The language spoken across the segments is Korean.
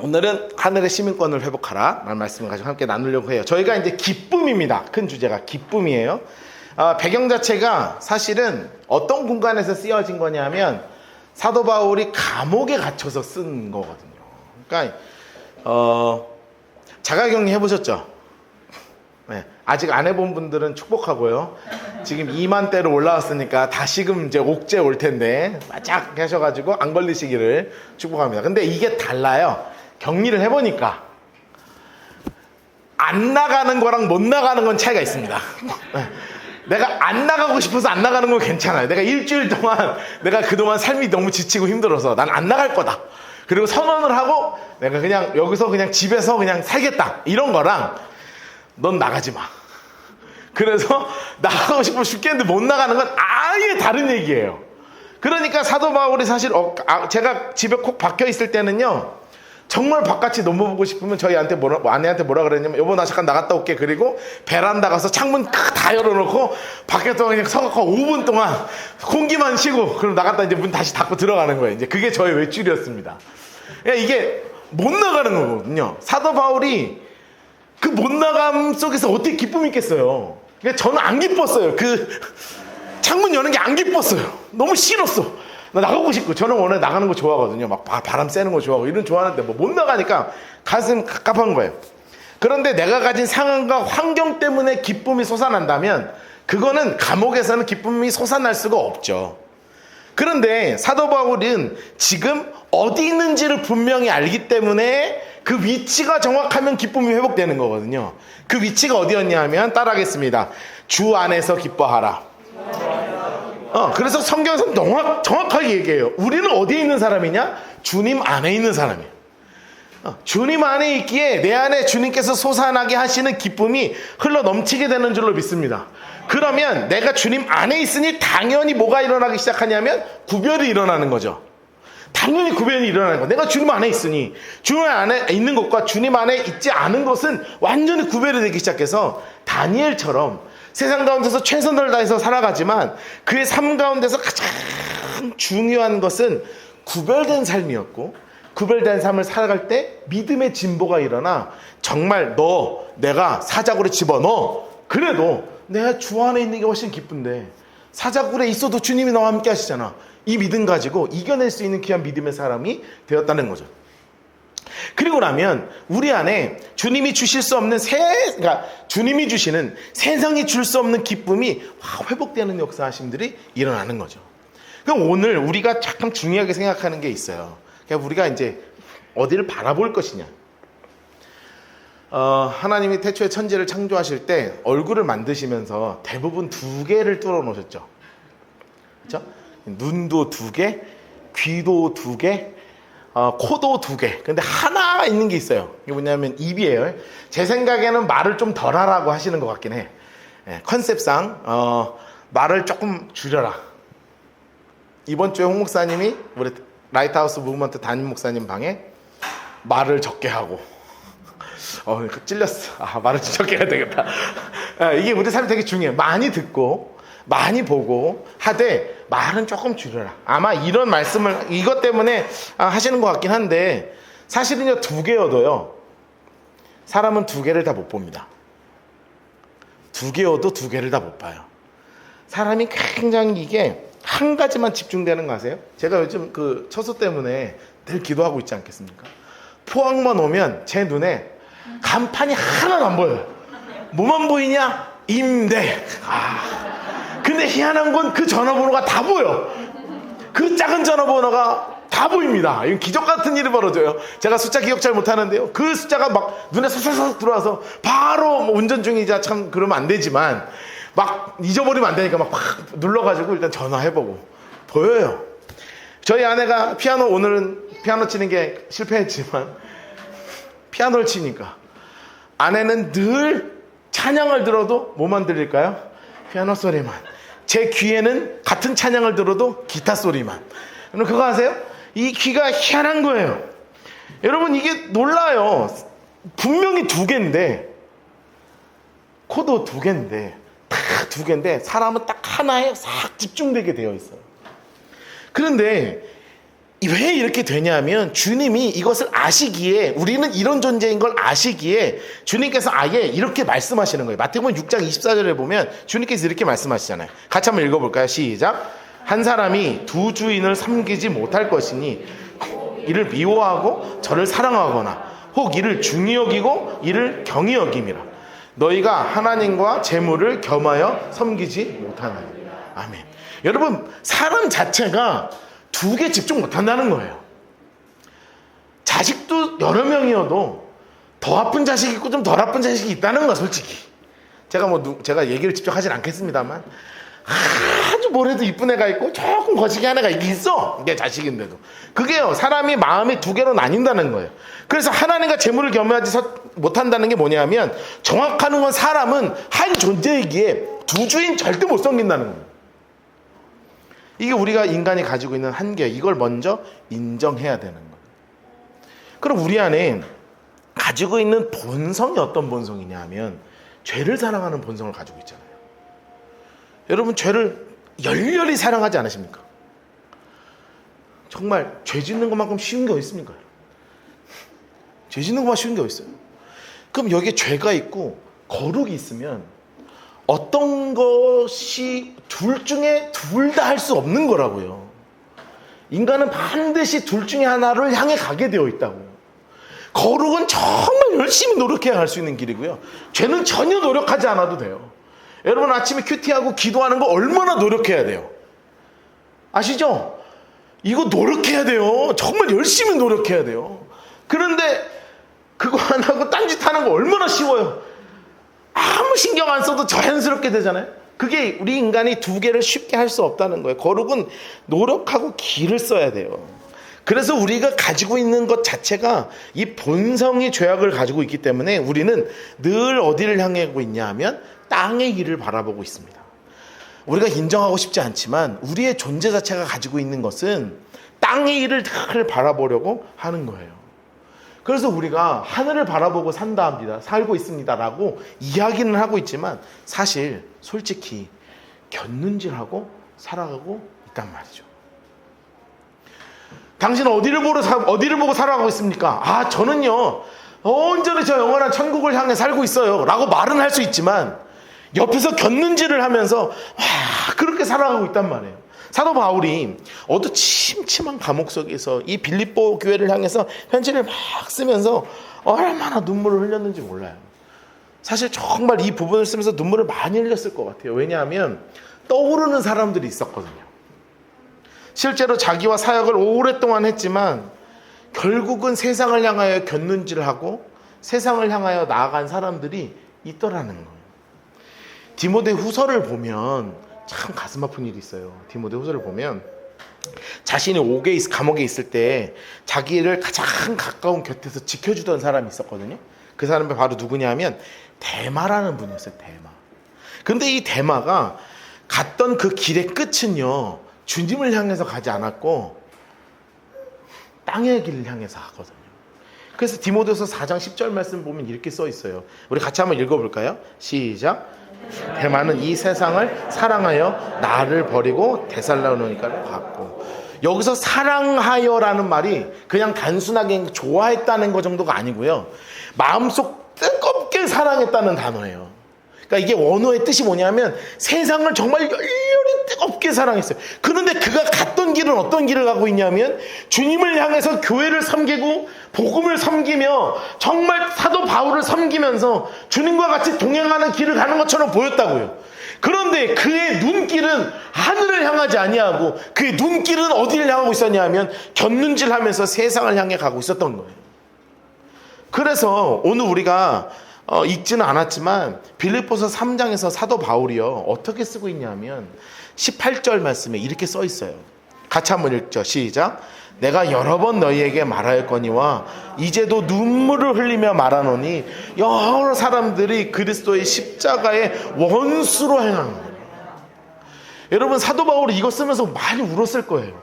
오늘은 하늘의 시민권을 회복하라 라는 말씀을 가지고 함께 나누려고 해요. 저희가 이제 기쁨입니다. 큰 주제가 기쁨이에요. 배경 자체가 사실은 어떤 공간에서 쓰여진 거냐면 사도 바울이 감옥에 갇혀서 쓴 거거든요. 그러니까 자가격리 해보셨죠? 네, 아직 안 해본 분들은 축복하고요. 지금 2만 대로 올라왔으니까 다시금 이제 옥죄 올 텐데 바짝 하셔가지고 안 걸리시기를 축복합니다. 근데 이게 달라요. 격리를 해보니까 안 나가는 거랑 못 나가는 건 차이가 있습니다. 내가 안 나가고 싶어서 안 나가는 건 괜찮아요. 내가 일주일 동안 내가 그동안 삶이 너무 지치고 힘들어서 난 안 나갈 거다. 그리고 선언을 하고 내가 그냥 여기서 그냥 집에서 그냥 살겠다. 이런 거랑 넌 나가지 마. 그래서 나가고 싶어 죽겠는데 못 나가는 건 아예 다른 얘기예요. 그러니까 사도 바울이 사실 제가 집에 콕 박혀 있을 때는요, 정말 바깥이 너무 보고 싶으면 저희 아내한테 뭐라 그랬냐면, 여보 나 잠깐 나갔다 올게. 그리고 베란다 가서 창문 다 열어놓고 밖에서 그냥 서갖고 5분 동안 공기만 쉬고 그럼 나갔다 이제 문 다시 닫고 들어가는 거예요. 이제 그게 저의 외출이었습니다. 그러니까 이게 못 나가는 거거든요. 사도 바울이 그 못 나감 속에서 어떻게 기쁨이 있겠어요. 그러니까 저는 안 기뻤어요. 그 창문 여는 게 안 기뻤어요. 너무 싫었어. 나 나가고 싶고, 저는 원래 나가는 거 좋아하거든요. 막 바람 쐬는 거 좋아하고 이런 좋아하는데 뭐 못 나가니까 가슴 갑갑한 거예요. 그런데 내가 가진 상황과 환경 때문에 기쁨이 솟아난다면 그거는 감옥에서는 기쁨이 솟아날 수가 없죠. 그런데 사도 바울은 지금 어디 있는지를 분명히 알기 때문에 그 위치가 정확하면 기쁨이 회복되는 거거든요. 그 위치가 어디였냐 하면 따라하겠습니다. 주 안에서 기뻐하라. 그래서 성경에서 정확하게 얘기해요. 우리는 어디에 있는 사람이냐? 주님 안에 있는 사람이에요. 주님 안에 있기에 내 안에 주님께서 솟아나게 하시는 기쁨이 흘러 넘치게 되는 줄로 믿습니다. 그러면 내가 주님 안에 있으니 당연히 뭐가 일어나기 시작하냐면 구별이 일어나는 거죠. 당연히 구별이 일어나는 거. 내가 주님 안에 있으니 주님 안에 있는 것과 주님 안에 있지 않은 것은 완전히 구별이 되기 시작해서 다니엘처럼 세상 가운데서 최선을 다해서 살아가지만 그의 삶 가운데서 가장 중요한 것은 구별된 삶이었고, 구별된 삶을 살아갈 때 믿음의 진보가 일어나 정말 내가 사자굴에 집어넣어. 그래도 내가 주 안에 있는 게 훨씬 기쁜데 사자굴에 있어도 주님이 나와 함께 하시잖아. 이 믿음 가지고 이겨낼 수 있는 귀한 믿음의 사람이 되었다는 거죠. 그리고 나면 우리 안에 주님이 주실 수 없는 그러니까 주님이 주시는 세상이 줄 수 없는 기쁨이 회복되는 역사하심들이 일어나는 거죠. 그럼 오늘 우리가 참 중요하게 생각하는 게 있어요. 그러니까 우리가 이제 어디를 바라볼 것이냐. 하나님이 태초에 천지를 창조하실 때 얼굴을 만드시면서 대부분 2개를 뚫어 놓으셨죠. 그렇죠? 눈도 2개, 귀도 2개, 코도 2개. 근데 하나 있는 게 있어요. 이게 뭐냐면 입이에요. 제 생각에는 말을 좀 덜 하라고 하시는 것 같긴 해. 컨셉상 말을 조금 줄여라. 이번 주에 홍 목사님이 우리 라이트하우스 무브먼트 담임 목사님 방에 말을 적게 하고 찔렸어. 말을 좀 적게 해야 되겠다. 이게 우리 삶이 되게 중요해요. 많이 듣고 많이 보고 하되 말은 조금 줄여라. 아마 이런 말씀을 이것 때문에 하시는 것 같긴 한데, 사실은요 2개여도요 사람은 2개를 다 못 봅니다. 2개여도 2개를 다 못 봐요. 사람이 굉장히 이게 한 가지만 집중되는 거 아세요? 제가 요즘 그 처소 때문에 늘 기도하고 있지 않겠습니까? 포항만 오면 제 눈에 간판이 하나도 안 보여요. 뭐만 보이냐? 임대. 근데 희한한 건 그 전화번호가 다 보여. 그 작은 전화번호가 다 보입니다. 이건 기적 같은 일이 벌어져요. 제가 숫자 기억 잘 못하는데요, 그 숫자가 막 눈에 쏙쏙쏙 들어와서 바로 운전 중이자 참 그러면 안 되지만 막 잊어버리면 안 되니까 막 눌러가지고 일단 전화해보고 보여요. 저희 아내가 오늘은 피아노 치는 게 실패했지만 피아노를 치니까 아내는 늘 찬양을 들어도 뭐만 들릴까요? 피아노 소리만. 제 귀에는 같은 찬양을 들어도 기타 소리만. 여러분 그거 아세요? 이 귀가 희한한 거예요. 여러분 이게 놀라요. 분명히 2개인데, 코도 2개인데, 다 2개인데, 사람은 딱 하나에 싹 집중되게 되어 있어요. 그런데 왜 이렇게 되냐면 주님이 이것을 아시기에, 우리는 이런 존재인 걸 아시기에 주님께서 아예 이렇게 말씀하시는 거예요. 마태복음 6장 24절에 보면 주님께서 이렇게 말씀하시잖아요. 같이 한번 읽어볼까요? 시작. 한 사람이 두 주인을 섬기지 못할 것이니 이를 미워하고 저를 사랑하거나 혹 이를 중히 여기고 이를 경히 여김이라. 너희가 하나님과 재물을 겸하여 섬기지 못하나니. 아멘. 여러분, 사람 자체가 두 개 집중 못한다는 거예요. 자식도 여러 명이어도 더 아픈 자식이 있고 좀 덜 아픈 자식이 있다는 거, 솔직히. 제가 얘기를 직접 하진 않겠습니다만, 아주 뭘 해도 이쁜 애가 있고 조금 거시기 한 애가 있어. 이게 자식인데도. 그게요, 사람이 마음이 두 개로 나뉜다는 거예요. 그래서 하나님과 재물을 겸하지 못한다는 게 뭐냐면, 정확한 건 사람은 한 존재이기에 두 주인 절대 못 섬긴다는 거예요. 이게 우리가 인간이 가지고 있는 한계, 이걸 먼저 인정해야 되는 거예요. 그럼 우리 안에 가지고 있는 본성이 어떤 본성이냐 하면 죄를 사랑하는 본성을 가지고 있잖아요. 여러분, 죄를 열렬히 사랑하지 않으십니까? 정말 죄 짓는 것만큼 쉬운 게 어디 있습니까? 죄 짓는 것만 쉬운 게 어디 있어요? 그럼 여기에 죄가 있고 거룩이 있으면 어떤 것이 둘 중에 둘 다 할 수 없는 거라고요. 인간은 반드시 둘 중에 하나를 향해 가게 되어 있다고. 거룩은 정말 열심히 노력해야 갈 수 있는 길이고요. 죄는 전혀 노력하지 않아도 돼요. 여러분, 아침에 큐티하고 기도하는 거 얼마나 노력해야 돼요? 아시죠? 이거 노력해야 돼요. 정말 열심히 노력해야 돼요. 그런데 그거 안 하고 딴짓 하는 거 얼마나 쉬워요. 아무 신경 안 써도 자연스럽게 되잖아요. 그게 우리 인간이 두 개를 쉽게 할 수 없다는 거예요. 거룩은 노력하고 기를 써야 돼요. 그래서 우리가 가지고 있는 것 자체가 이 본성이 죄악을 가지고 있기 때문에 우리는 늘 어디를 향해 가고 있냐 하면 땅의 길을 바라보고 있습니다. 우리가 인정하고 싶지 않지만 우리의 존재 자체가 가지고 있는 것은 땅의 일을 늘 바라보려고 하는 거예요. 그래서 우리가 하늘을 바라보고 산다 합니다. 살고 있습니다라고 이야기는 하고 있지만 사실 솔직히 곁눈질하고 살아가고 있단 말이죠. 당신은 어디를 보고 살아가고 있습니까? 아, 저는요 온전히 저 영원한 천국을 향해 살고 있어요 라고 말은 할 수 있지만 옆에서 곁눈질을 하면서 와, 그렇게 살아가고 있단 말이에요. 사도 바울이 어두침침한 감옥 속에서 이 빌립보 교회를 향해서 편지를 막 쓰면서 얼마나 눈물을 흘렸는지 몰라요. 사실 정말 이 부분을 쓰면서 눈물을 많이 흘렸을 것 같아요. 왜냐하면 떠오르는 사람들이 있었거든요. 실제로 자기와 사역을 오랫동안 했지만 결국은 세상을 향하여 곁눈질을 하고 세상을 향하여 나아간 사람들이 있더라는 거예요. 디모데 후서를 보면 참 가슴 아픈 일이 있어요. 디모데 후서를 보면 자신이 감옥에 있을 때 자기를 가장 가까운 곁에서 지켜주던 사람이 있었거든요. 그 사람이 바로 누구냐 하면 데마라는 분이었어요. 데마. 근데 이 데마가 갔던 그 길의 끝은요 주님을 향해서 가지 않았고 땅의 길을 향해서 가거든요. 그래서 디모데후서 4장 10절 말씀 보면 이렇게 써 있어요. 우리 같이 한번 읽어볼까요? 시작. 데마는 이 세상을 사랑하여 나를 버리고 데살로니가로 갔고. 여기서 사랑하여라는 말이 그냥 단순하게 좋아했다는 것 정도가 아니고요, 마음속 뜨겁게 사랑했다는 단어예요. 그러니까 이게 원어의 뜻이 뭐냐면 세상을 정말 열렬히 뜨겁게 사랑했어요. 그런데 그가 갔던 길은 어떤 길을 가고 있냐면 주님을 향해서 교회를 섬기고 복음을 섬기며 정말 사도 바울을 섬기면서 주님과 같이 동행하는 길을 가는 것처럼 보였다고요. 그런데 그의 눈길은 하늘을 향하지 아니하고 그의 눈길은 어디를 향하고 있었냐면 곁눈질하면서 세상을 향해 가고 있었던 거예요. 그래서 오늘 우리가 읽지는 않았지만 빌립보서 3장에서 사도 바울이요 어떻게 쓰고 있냐면 18절 말씀에 이렇게 써 있어요. 같이 한번 읽죠. 시작. 내가 여러 번 너희에게 말하였거니와 이제도 눈물을 흘리며 말하노니 여러 사람들이 그리스도의 십자가의 원수로 행하는 거예요. 여러분, 사도 바울이 이거 쓰면서 많이 울었을 거예요.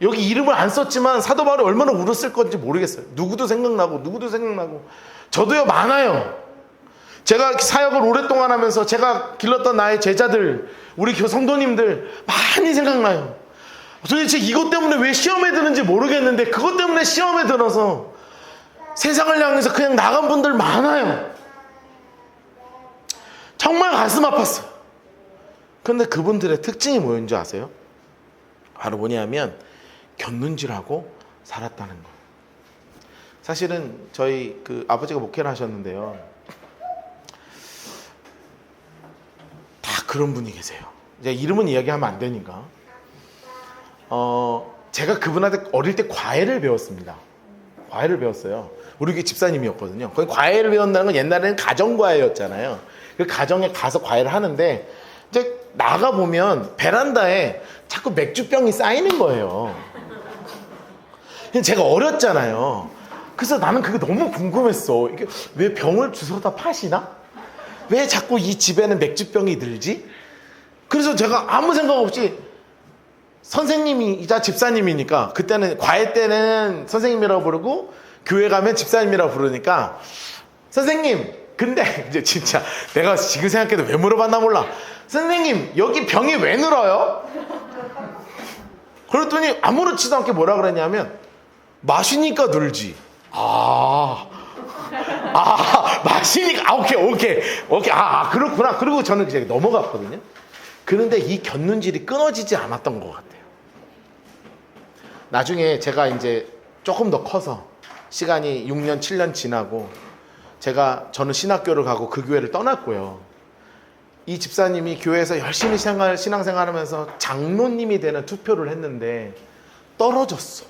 여기 이름을 안 썼지만 사도 바울이 얼마나 울었을 건지 모르겠어요. 누구도 생각나고 저도요 많아요. 제가 사역을 오랫동안 하면서 제가 길렀던 나의 제자들, 우리 성도님들 많이 생각나요. 도대체 이것 때문에 왜 시험에 드는지 모르겠는데 그것 때문에 시험에 들어서 세상을 향해서 그냥 나간 분들 많아요. 정말 가슴 아팠어요. 그런데 그분들의 특징이 뭐였는지 아세요? 바로 뭐냐면 곁눈질하고 살았다는 거예요. 사실은 저희 그 아버지가 목회를 하셨는데요, 다 그런 분이 계세요. 이제 이름은 이야기하면 안 되니까. 제가 그분한테 어릴 때 과외를 배웠습니다. 과외를 배웠어요. 우리 교회 집사님이었거든요. 거기 과외를 배운다는 건 옛날에는 가정과외였잖아요. 그 가정에 가서 과외를 하는데 이제 나가보면 베란다에 자꾸 맥주병이 쌓이는 거예요. 제가 어렸잖아요. 그래서 나는 그게 너무 궁금했어. 이게 왜 병을 주워다 파시나? 왜 자꾸 이 집에는 맥주병이 늘지? 그래서 제가 아무 생각 없이 선생님이자 집사님이니까, 그때는 과외 때는 선생님이라고 부르고 교회 가면 집사님이라고 부르니까, 선생님, 근데 이제 진짜 내가 지금 생각해도 왜 물어봤나 몰라. 선생님, 여기 병이 왜 늘어요? 그랬더니 아무렇지도 않게 뭐라 그랬냐면, 마시니까 늘지. 마시니까, 오케이. 그렇구나. 그리고 저는 이제 넘어갔거든요. 그런데 이 곁눈질이 끊어지지 않았던 것 같아요. 나중에 제가 이제 조금 더 커서 시간이 6년, 7년 지나고 저는 신학교를 가고 그 교회를 떠났고요. 이 집사님이 교회에서 열심히 신앙생활하면서 장로님이 되는 투표를 했는데 떨어졌어.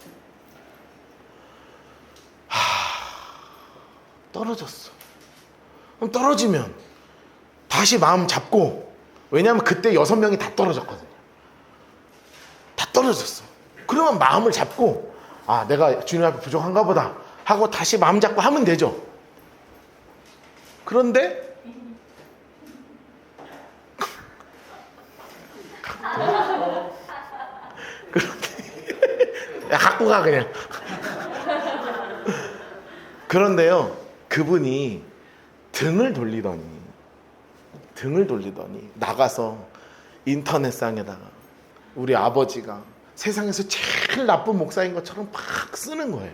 떨어졌어. 그럼 떨어지면 다시 마음 잡고, 왜냐하면 그때 6명이 다 떨어졌거든요. 다 떨어졌어. 그러면 마음을 잡고, 내가 주님 앞에 부족한가 보다 하고 다시 마음 잡고 하면 되죠. 그런데 그렇게 갖고 가 그냥. 그런데요, 그분이 등을 돌리더니 나가서 인터넷상에다가 우리 아버지가 세상에서 제일 나쁜 목사인 것처럼 막 쓰는 거예요.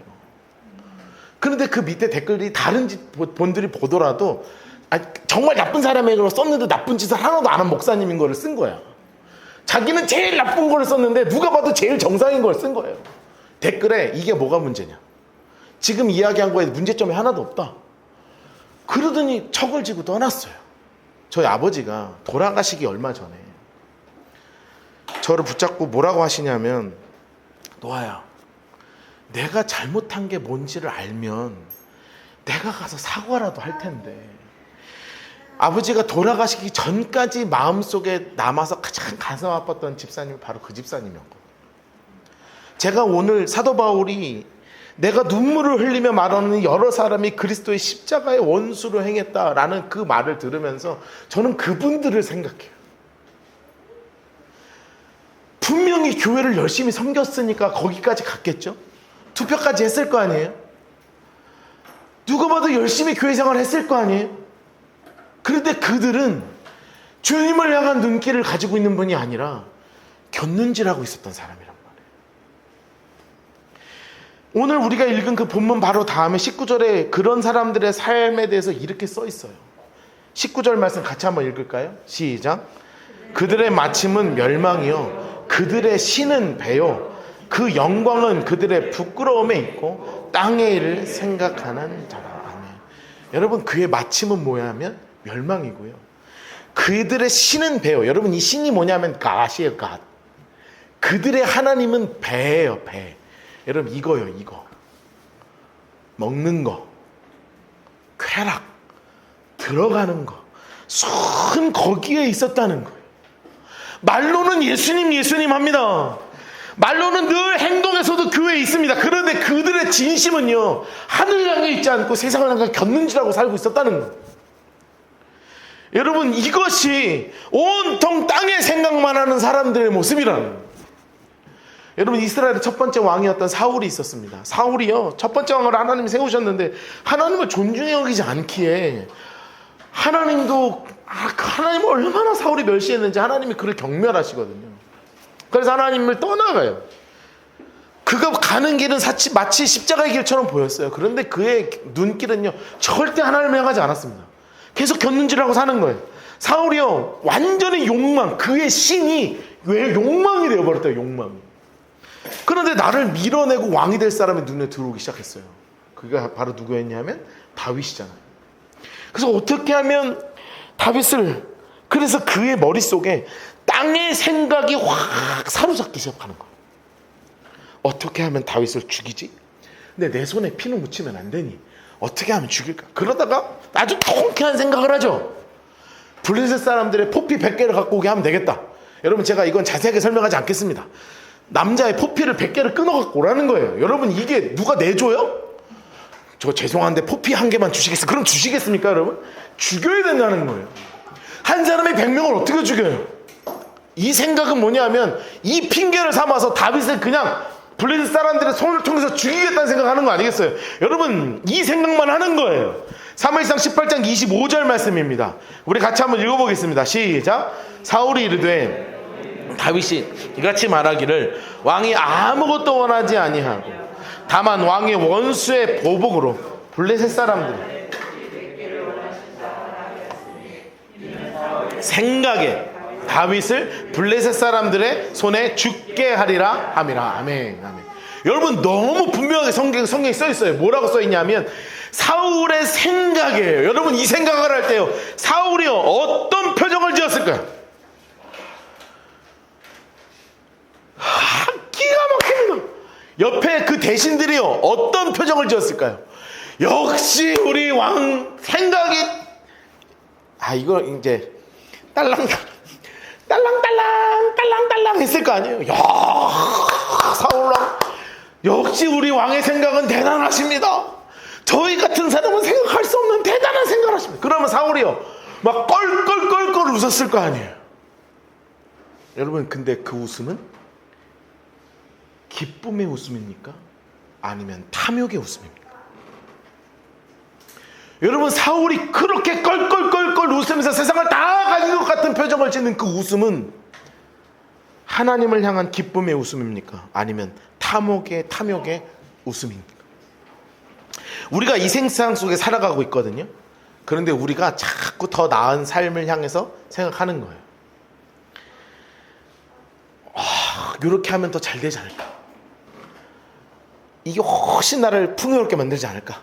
그런데 그 밑에 댓글이 다른 분들이 보더라도 정말 나쁜 사람에게 썼는데 나쁜 짓을 하나도 안 한 목사님인 거를 쓴 거야. 자기는 제일 나쁜 걸 썼는데 누가 봐도 제일 정상인 걸 쓴 거예요. 댓글에 이게 뭐가 문제냐, 지금 이야기한 거에 문제점이 하나도 없다. 그러더니 척을 지고 떠났어요. 저희 아버지가 돌아가시기 얼마 전에 저를 붙잡고 뭐라고 하시냐면, 노아야, 내가 잘못한 게 뭔지를 알면 내가 가서 사과라도 할 텐데. 아버지가 돌아가시기 전까지 마음속에 남아서 가장 가슴 아팠던 집사님이 바로 그 집사님이었거든요. 제가 오늘 사도 바울이 내가 눈물을 흘리며 말하는 여러 사람이 그리스도의 십자가의 원수로 행했다라는 그 말을 들으면서 저는 그분들을 생각해요. 분명히 교회를 열심히 섬겼으니까 거기까지 갔겠죠? 투표까지 했을 거 아니에요? 누가 봐도 열심히 교회 생활을 했을 거 아니에요? 그런데 그들은 주님을 향한 눈길을 가지고 있는 분이 아니라 곁눈질하고 있었던 사람이란 말이에요. 오늘 우리가 읽은 그 본문 바로 다음에 19절에 그런 사람들의 삶에 대해서 이렇게 써 있어요. 19절 말씀 같이 한번 읽을까요? 시작. 그들의 마침은 멸망이요 그들의 신은 배요 그 영광은 그들의 부끄러움에 있고 땅의 일을 생각하는 자라. 아멘. 여러분, 그의 마침은 뭐냐면 멸망이고요, 그들의 신은 배요. 여러분, 이 신이 뭐냐면 갓이에요. 갓. 그들의 하나님은 배예요. 배. 여러분, 이거요. 이거 먹는 거, 쾌락, 들어가는 거, 순 거기에 있었다는 거예요. 말로는 예수님 합니다. 말로는 늘 행동에서도 교회에 있습니다. 그런데 그들의 진심은요, 하늘 향해 있지 않고 세상을 향해 곁눈질하고 살고 있었다는 거예요. 여러분, 이것이 온통 땅의 생각만 하는 사람들의 모습이라는 거예요. 여러분, 이스라엘의 첫 번째 왕이었던 사울이 있었습니다. 사울이요, 첫 번째 왕을 하나님이 세우셨는데 하나님을 존중해 여기지 않기에 하나님도 하나님을 얼마나 사울이 멸시했는지 하나님이 그를 경멸하시거든요. 그래서 하나님을 떠나가요. 그가 가는 길은 마치 십자가의 길처럼 보였어요. 그런데 그의 눈길은요, 절대 하나님을 향하지 않았습니다. 계속 곁눈질하고 사는 거예요. 사울이요, 완전히 욕망, 그의 신이 왜 욕망이 되어버렸대요. 욕망이. 그런데 나를 밀어내고 왕이 될 사람의 눈에 들어오기 시작했어요. 그가 바로 누구였냐면 다윗이잖아요. 그래서 어떻게 하면 다윗을, 그래서 그의 머릿속에 땅의 생각이 확 사로잡기 시작하는 거예요. 어떻게 하면 다윗을 죽이지? 근데 내 손에 피는 묻히면 안 되니 어떻게 하면 죽일까? 그러다가 아주 통쾌한 생각을 하죠. 블레셋 사람들의 포피 100개를 갖고 오게 하면 되겠다. 여러분, 제가 이건 자세하게 설명하지 않겠습니다. 남자의 포피를 100개를 끊어 갖고 오라는 거예요. 여러분, 이게 누가 내줘요? 저 죄송한데 포피 1개만 주시겠어요? 그럼 주시겠습니까, 여러분? 죽여야 된다는 거예요. 한 사람이 100명을 어떻게 죽여요? 이 생각은 뭐냐면, 이 핑계를 삼아서 다윗을 그냥 블레셋 사람들의 손을 통해서 죽이겠다는 생각하는 거 아니겠어요? 여러분, 이 생각만 하는 거예요. 사무엘상 18장 25절 말씀입니다. 우리 같이 한번 읽어보겠습니다. 시작. 사울이 이르되 다윗이 이같이 말하기를 왕이 아무것도 원하지 아니하고 다만 왕의 원수의 보복으로 블레셋 사람들 생각에 다윗을 블레셋 사람들의 손에 죽게 하리라 함이라. 아멘, 아멘. 여러분, 너무 분명하게 성경에 써 있어요. 뭐라고 써 있냐면 사울의 생각이에요. 여러분, 이 생각을 할 때요, 사울이요, 어떤 표정을 지었을까요? 기가 막힙니다. 옆에 그 대신들이요, 어떤 표정을 지었을까요? 역시 우리 왕 생각이, 이거 이제 딸랑딸랑 했을 거 아니에요. 야, 사울왕, 역시 우리 왕의 생각은 대단하십니다. 저희 같은 사람은 생각할 수 없는 대단한 생각을 하십니다. 그러면 사울이요, 막 껄껄껄껄 웃었을 거 아니에요. 여러분, 근데 그 웃음은 기쁨의 웃음입니까? 아니면 탐욕의 웃음입니까? 여러분, 사울이 그렇게 껄껄껄껄 웃으면서 세상을 다 가진 것 같은 표정을 짓는 그 웃음은 하나님을 향한 기쁨의 웃음입니까? 아니면 탐욕의 웃음입니까? 우리가 이 세상 속에 살아가고 있거든요. 그런데 우리가 자꾸 더 나은 삶을 향해서 생각하는 거예요. 이렇게 하면 더 잘 되지 않을까? 이게 훨씬 나를 풍요롭게 만들지 않을까?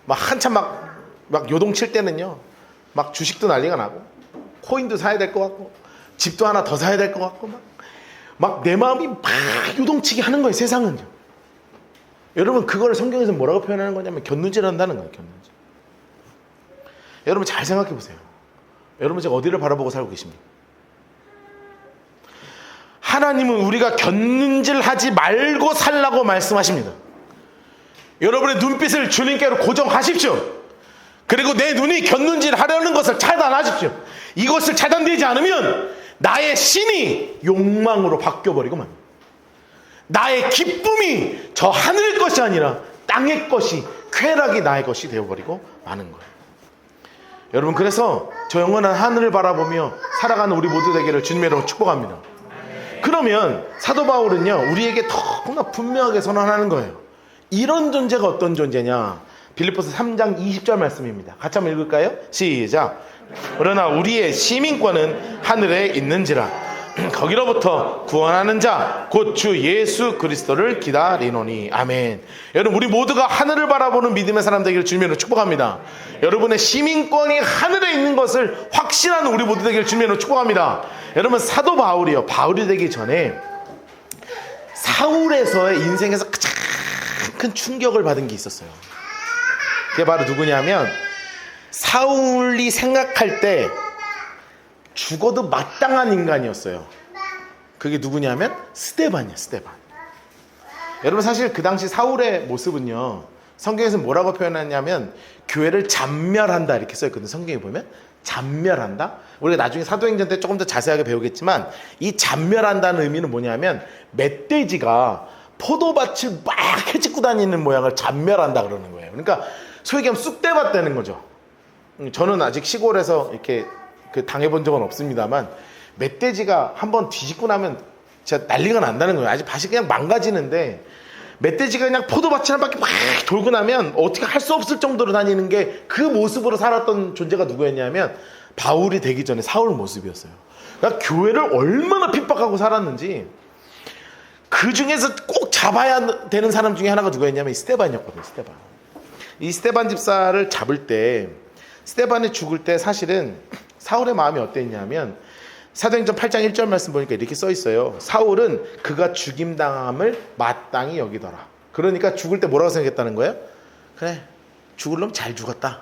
막 한참 막 요동칠 때는요, 막 주식도 난리가 나고 코인도 사야 될 것 같고 집도 하나 더 사야 될 것 같고 막 내 마음이 막 요동치게 하는 거예요, 세상은요. 여러분, 그거를 성경에서 뭐라고 표현하는 거냐면 곁눈질 한다는 거예요. 곁눈질. 여러분, 잘 생각해 보세요. 여러분, 지금 어디를 바라보고 살고 계십니까? 하나님은 우리가 곁눈질 하지 말고 살라고 말씀하십니다. 여러분의 눈빛을 주님께로 고정하십시오. 그리고 내 눈이 곁눈질 하려는 것을 차단하십시오. 이것을 차단되지 않으면 나의 신이 욕망으로 바뀌어버리고 맙니다. 나의 기쁨이 저 하늘의 것이 아니라 땅의 것이, 쾌락이 나의 것이 되어버리고 마는 거예요. 여러분, 그래서 저 영원한 하늘을 바라보며 살아가는 우리 모두 되기를 주님의 이름으로 축복합니다. 그러면 사도 바울은요, 우리에게 너무나 분명하게 선언하는 거예요. 이런 존재가 어떤 존재냐? 빌립보서 3장 20절 말씀입니다. 같이 한번 읽을까요? 시작. 그러나 우리의 시민권은 하늘에 있는지라 거기로부터 구원하는 자 곧 주 예수 그리스도를 기다리노니. 아멘. 여러분, 우리 모두가 하늘을 바라보는 믿음의 사람 되기를 주님으로 축복합니다. 여러분의 시민권이 하늘에 있는 것을 확신하는 우리 모두 되기를 주님으로 축복합니다. 여러분, 사도 바울이요, 바울이 되기 전에 사울에서의 인생에서 가장 큰 충격을 받은 게 있었어요. 그게 바로 누구냐면, 사울이 생각할 때 죽어도 마땅한 인간이었어요. 그게 누구냐면 스데반이에요. 스데반. 여러분, 사실 그 당시 사울의 모습은요, 성경에서 뭐라고 표현하냐면 교회를 잔멸한다 이렇게 써있거든요. 성경에 보면 잔멸한다. 우리가 나중에 사도행전 때 조금 더 자세하게 배우겠지만, 이 잔멸한다는 의미는 뭐냐면 멧돼지가 포도밭을 막 헤집고 다니는 모양을 잔멸한다 그러는 거예요. 그러니까 소위 얘기하면 쑥대밭 되는 거죠. 저는 아직 시골에서 이렇게 당해본 적은 없습니다만, 멧돼지가 한번 뒤집고 나면 진짜 난리가 난다는 거예요. 아직 밭이 그냥 망가지는데 멧돼지가 그냥 포도밭을 한 바퀴 막 돌고 나면 어떻게 할 수 없을 정도로 다니는 게 그 모습으로 살았던 존재가 누구였냐면 바울이 되기 전에 사울 모습이었어요. 그러니까 교회를 얼마나 핍박하고 살았는지 그 중에서 꼭 잡아야 되는 사람 중에 하나가 누구였냐면 이 스데반이었거든요. 스데반. 이 스데반 집사를 잡을 때 스데반이 죽을 때 사실은 사울의 마음이 어땠냐면 사도행전 8장 1절 말씀 보니까 이렇게 써 있어요. 사울은 그가 죽임당함을 마땅히 여기더라. 그러니까 죽을 때 뭐라고 생각했다는 거예요? 그래, 죽을 놈 잘 죽었다.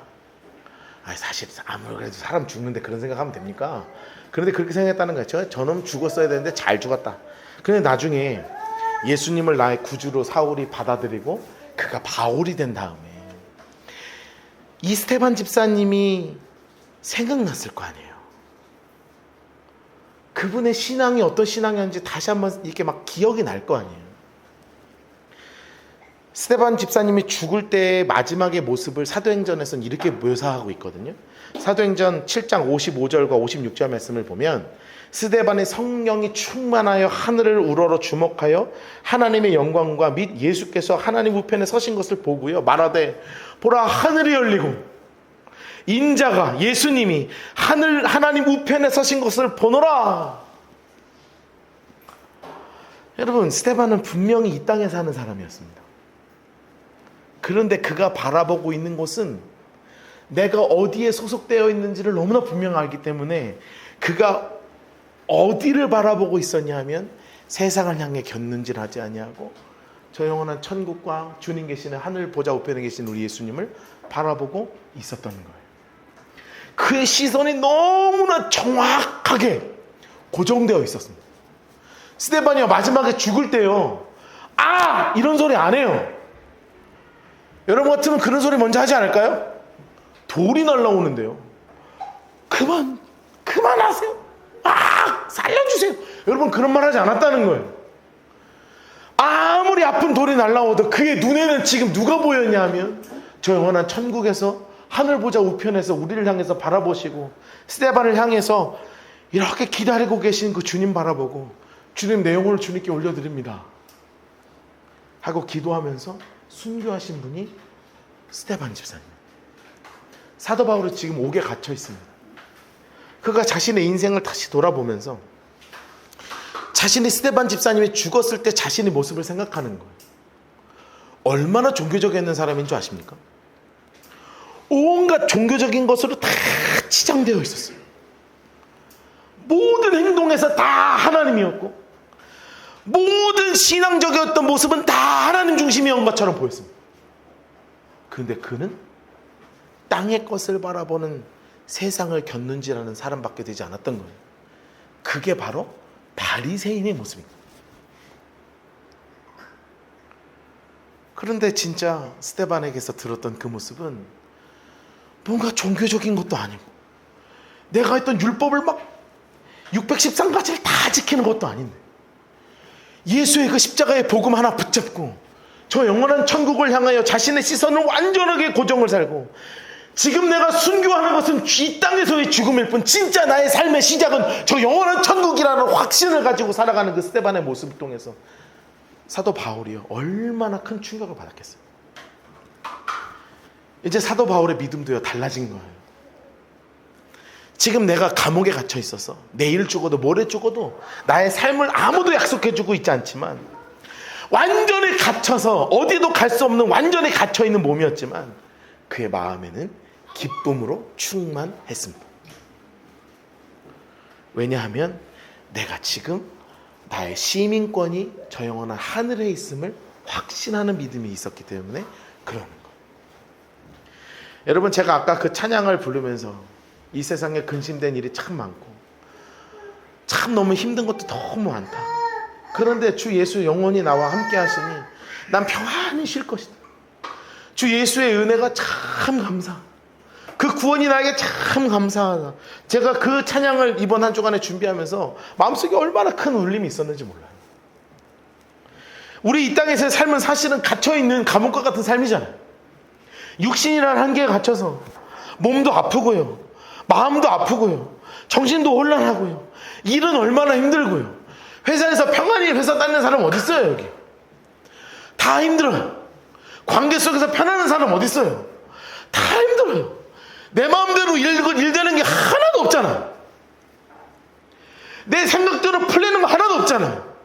사실 아무래도 사람 죽는데 그런 생각하면 됩니까? 그런데 그렇게 생각했다는 거예요. 저놈 죽었어야 되는데 잘 죽었다. 그런데 나중에 예수님을 나의 구주로 사울이 받아들이고 그가 바울이 된 다음에 이 스데반 집사님이 생각났을 거 아니에요. 그분의 신앙이 어떤 신앙이었는지 다시 한번 이렇게 막 기억이 날 거 아니에요. 스데반 집사님이 죽을 때의 마지막의 모습을 사도행전에서는 이렇게 묘사하고 있거든요. 사도행전 7장 55절과 56절 말씀을 보면 스데반의 성령이 충만하여 하늘을 우러러 주목하여 하나님의 영광과 및 예수께서 하나님 우편에 서신 것을 보고요. 말하되 보라, 하늘이 열리고 인자가 예수님이 하나님 우편에 서신 것을 보노라. 여러분, 스데반은 분명히 이 땅에 사는 사람이었습니다. 그런데 그가 바라보고 있는 곳은 내가 어디에 소속되어 있는지를 너무나 분명히 알기 때문에 그가 어디를 바라보고 있었냐 하면 세상을 향해 곁눈질 하지 아니하고 저 영원한 천국과 주님 계시는 하늘 보좌 우편에 계신 우리 예수님을 바라보고 있었던 거예요. 그의 시선이 너무나 정확하게 고정되어 있었습니다. 스데반이가 마지막에 죽을 때요, 이런 소리 안 해요. 여러분 같으면 그런 소리 먼저 하지 않을까요? 돌이 날라오는데요, 그만하세요. 살려주세요. 여러분 그런 말 하지 않았다는 거예요. 아무리 아픈 돌이 날라오도 그의 눈에는 지금 누가 보였냐 하면 저 영원한 천국에서 하늘 보좌 우편에서 우리를 향해서 바라보시고 스데반을 향해서 이렇게 기다리고 계신 그 주님 바라보고 주님, 내 영혼을 주님께 올려드립니다 하고 기도하면서 순교하신 분이 스데반 집사님. 사도 바울은 지금 옥에 갇혀 있습니다. 그가 자신의 인생을 다시 돌아보면서 자신이 스데반 집사님이 죽었을 때 자신의 모습을 생각하는 거예요. 얼마나 종교적인 사람인 줄 아십니까? 온갖 종교적인 것으로 다 치장되어 있었어요. 모든 행동에서 다 하나님이었고 모든 신앙적이었던 모습은 다 하나님 중심이었던 것처럼 보였습니다. 그런데 그는 땅의 것을 바라보는 세상을 곁눈질하는 사람밖에 되지 않았던 거예요. 그게 바로 바리새인의 모습입니다. 그런데 진짜 스데반에게서 들었던 그 모습은 뭔가 종교적인 것도 아니고 내가 했던 율법을 막 613가지를 다 지키는 것도 아닌데 예수의 그 십자가의 복음 하나 붙잡고 저 영원한 천국을 향하여 자신의 시선을 완전하게 고정을 살고 지금 내가 순교하는 것은 이 땅에서의 죽음일 뿐 진짜 나의 삶의 시작은 저 영원한 천국이라는 확신을 가지고 살아가는 그 스데반의 모습을 통해서 사도 바울이요, 얼마나 큰 충격을 받았겠어요. 이제 사도 바울의 믿음도요, 달라진 거예요. 지금 내가 감옥에 갇혀 있어서 내일 죽어도 모레 죽어도 나의 삶을 아무도 약속해주고 있지 않지만 완전히 갇혀서 어디도 갈 수 없는 완전히 갇혀있는 몸이었지만 그의 마음에는 기쁨으로 충만했습니다. 왜냐하면 내가 지금 나의 시민권이 저 영원한 하늘에 있음을 확신하는 믿음이 있었기 때문에 그러는 거예요. 여러분, 제가 아까 그 찬양을 부르면서 이 세상에 근심된 일이 참 많고 참 너무 힘든 것도 너무 많다. 그런데 주 예수 영원히 나와 함께 하시니 난 평안히 쉴 것이다. 주 예수의 은혜가 참 감사. 그 구원이 나에게 참 감사하다. 제가 그 찬양을 이번 한 주간에 준비하면서 마음속에 얼마나 큰 울림이 있었는지 몰라요. 우리 이 땅에서의 삶은 사실은 갇혀있는 감옥과 같은 삶이잖아요. 육신이라는 한계에 갇혀서 몸도 아프고요, 마음도 아프고요, 정신도 혼란하고요. 일은 얼마나 힘들고요. 회사에서 평안히 회사 다니는 사람 어디 있어요? 여기 다 힘들어요. 관계 속에서 편안한 사람 어디 있어요? 다 힘들어요. 내 마음대로 일 되는 게 하나도 없잖아. 내 생각대로 풀리는 거 하나도 없잖아요.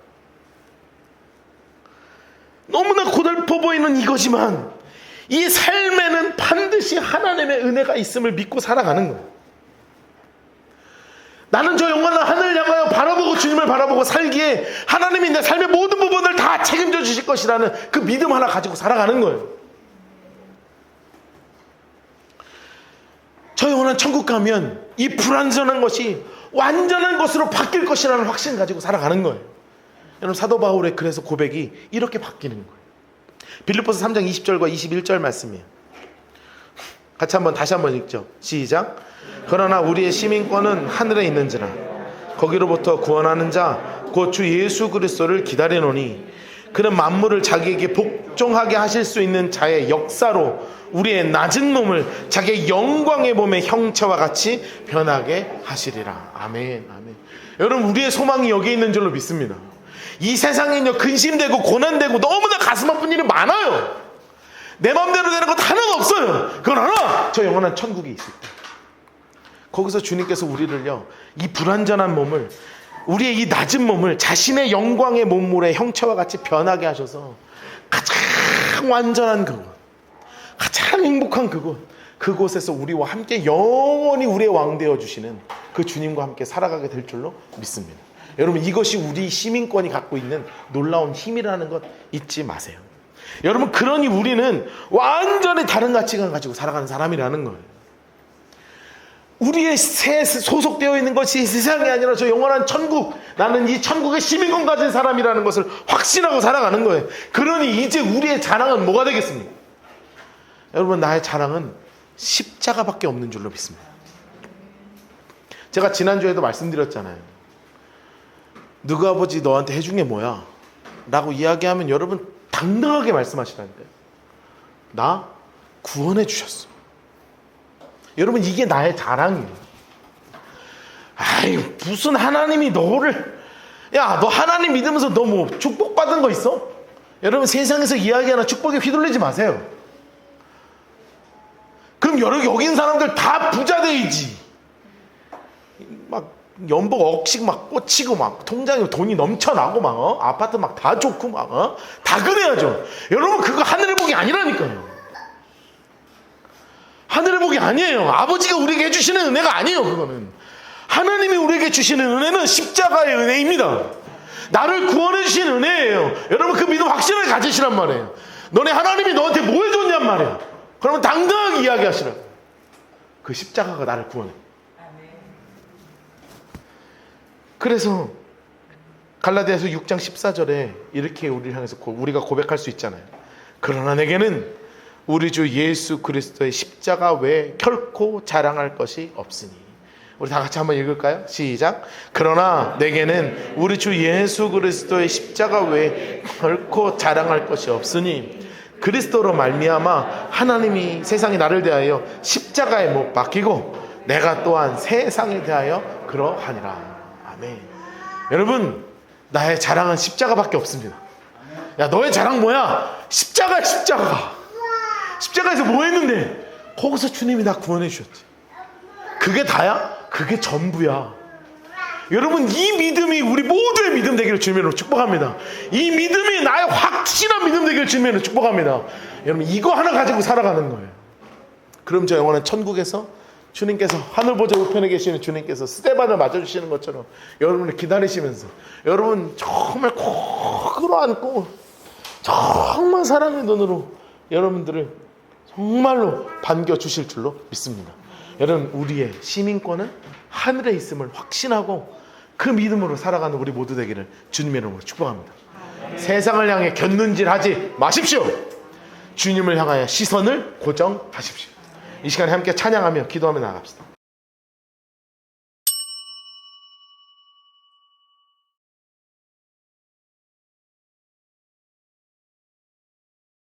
너무나 고달퍼 보이는 이거지만 이 삶에는 반드시 하나님의 은혜가 있음을 믿고 살아가는 거예요. 나는 저 영원한 하늘을 향하여 바라보고 주님을 바라보고 살기에 하나님이 내 삶의 모든 부분을 다 책임져 주실 것이라는 그 믿음 하나 가지고 살아가는 거예요. 저 영원한 천국 가면 이 불완전한 것이 완전한 것으로 바뀔 것이라는 확신 가지고 살아가는 거예요. 여러분, 사도 바울의 그래서 고백이 이렇게 바뀌는 거예요. 빌립보서 3장 20절과 21절 말씀이에요. 다시 한번 읽죠. 시작. 그러나 우리의 시민권은 하늘에 있는지라 거기로부터 구원하는 자 곧 주 예수 그리스도를 기다리노니 그는 만물을 자기에게 복종하게 하실 수 있는 자의 역사로 우리의 낮은 몸을 자기의 영광의 몸의 형체와 같이 변하게 하시리라. 아멘. 아멘. 여러분, 우리의 소망이 여기에 있는 줄로 믿습니다. 이 세상에는요, 근심되고 고난되고 너무나 가슴 아픈 일이 많아요. 내 마음대로 되는 것 하나도 없어요. 그러나 저 영원한 천국이 있을 때 거기서 주님께서 우리를요, 이 불완전한 몸을, 우리의 이 낮은 몸을 자신의 영광의 몸물의 형체와 같이 변하게 하셔서 가장 완전한 그곳, 가장 행복한 그곳에서 우리와 함께 영원히 우리의 왕 되어주시는 그 주님과 함께 살아가게 될 줄로 믿습니다. 여러분, 이것이 우리 시민권이 갖고 있는 놀라운 힘이라는 것 잊지 마세요. 여러분, 그러니 우리는 완전히 다른 가치관 가지고 살아가는 사람이라는 거예요. 우리의 소속되어 있는 것이 세상이 아니라 저 영원한 천국, 나는 이 천국의 시민권 가진 사람이라는 것을 확신하고 살아가는 거예요. 그러니 이제 우리의 자랑은 뭐가 되겠습니까? 여러분, 나의 자랑은 십자가밖에 없는 줄로 믿습니다. 제가 지난주에도 말씀드렸잖아요. 누구 아버지 너한테 해준 게 뭐야? 라고 이야기하면 여러분 당당하게 말씀하시라니까요. 나 구원해 주셨어. 여러분, 이게 나의 자랑이에요. 아이, 무슨 하나님이 너를, 야, 너 하나님 믿으면서 너 뭐 축복받은 거 있어? 여러분, 세상에서 이야기하는 축복에 휘둘리지 마세요. 그럼 여기 있는 사람들 다 부자 돼야지. 막 연봉 억씩 막 꽂히고 막 통장에 돈이 넘쳐나고 막 아파트 막 다 좋고 막 다 그래야죠. 여러분, 그거 하늘의 복이 아니라니까요. 하늘의 복이 아니에요. 아버지가 우리에게 해주시는 은혜가 아니에요. 그거는 하나님이 우리에게 주시는 은혜는 십자가의 은혜입니다. 나를 구원해 주신 은혜예요. 여러분, 그 믿음 확실하게 가지시란 말이에요. 너네 하나님이 너한테 뭐 해줬냔 말이에요. 그러면 당당하게 이야기하시라고. 그 십자가가 나를 구원해. 그래서 갈라디아서 6장 14절에 이렇게 우리를 향해서 우리가 고백할 수 있잖아요. 그러나 내게는 우리 주 예수 그리스도의 십자가 외에 결코 자랑할 것이 없으니. 우리 다 같이 한번 읽을까요? 시작. 그러나 내게는 우리 주 예수 그리스도의 십자가 외에 결코 자랑할 것이 없으니 그리스도로 말미암아 하나님이 세상이 나를 대하여 십자가에 못 박히고 내가 또한 세상에 대하여 그러하니라. 아멘. 여러분, 나의 자랑은 십자가밖에 없습니다. 야, 너의 자랑 뭐야? 십자가야, 십자가. 십자가에서 뭐 했는데? 거기서 주님이 나 구원해 주셨지. 그게 다야? 그게 전부야. 여러분, 이 믿음이 우리 모두의 믿음 되기를 주님으로 축복합니다. 이 믿음이 나의 확실한 믿음 되기를 주님으로 축복합니다. 여러분, 이거 하나 가지고 살아가는 거예요. 그럼 저 영원한 천국에서 주님께서 하늘 보좌 우편에 계시는 주님께서 스데반을 맞아주시는 것처럼 여러분을 기다리시면서 여러분 정말 꼭 끌어안고 정말 사랑의 눈으로 여러분들을 정말로 반겨주실 줄로 믿습니다. 여러분, 우리의 시민권은 하늘에 있음을 확신하고 그 믿음으로 살아가는 우리 모두 되기를 주님의 이름으로 축복합니다. 세상을 향해 곁눈질하지 마십시오. 주님을 향하여 시선을 고정하십시오. 이 시간에 함께 찬양하며 기도하며 나아갑시다.